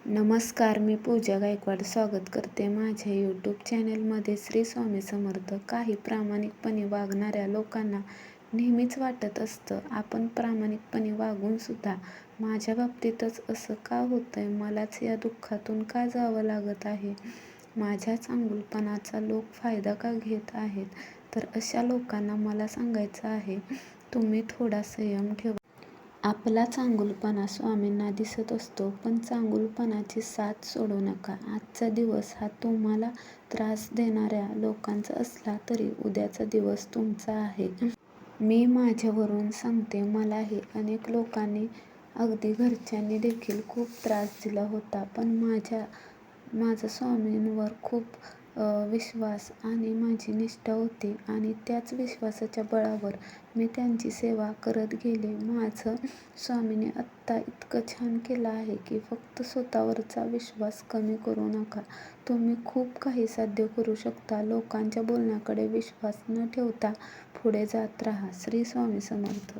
नमस्कार, मी पूजा गायकवाड स्वागत करते माझ्या यूट्यूब चॅनेलमध्ये. श्री स्वामी समर्थ. काही प्रामाणिकपणे वागणाऱ्या लोकांना नेहमीच वाटत असतं, आपण प्रामाणिकपणे वागूनसुद्धा माझ्या बाबतीतच असं का होतंय, मलाच या दुःखातून का जावं लागत आहे, माझ्या चांगुलपणाचा लोक फायदा का घेत आहेत. तर अशा लोकांना मला सांगायचं आहे, तुम्ही थोडा संयम ठेवा. आपला चांगुलपणा स्वामींना दिसत असतो, पण चांगुलपणाची साथ सोडू नका. आजचा दिवस हा तुम्हाला त्रास देणाऱ्या लोकांचा असला तरी उद्याचा दिवस तुमचा आहे. मी माझ्यावरून सांगते, मलाही अनेक लोकांनी, अगदी घरच्यांनी देखील खूप त्रास दिला होता, पण माझा स्वामींवर खूप विश्वास आणि माझी निष्ठा होती आणि त्याच विश्वासाच्या बळावर मी त्यांची सेवा करत गेले. माझं स्वामीने आत्ता इतकं छान केलं आहे की फक्त स्वतःवरचा विश्वास कमी करू नका. तुम्ही खूप काही साध्य करू शकता. लोकांच्या बोलण्याकडे विश्वास न ठेवता पुढे जात राहा. श्री स्वामी समर्थ.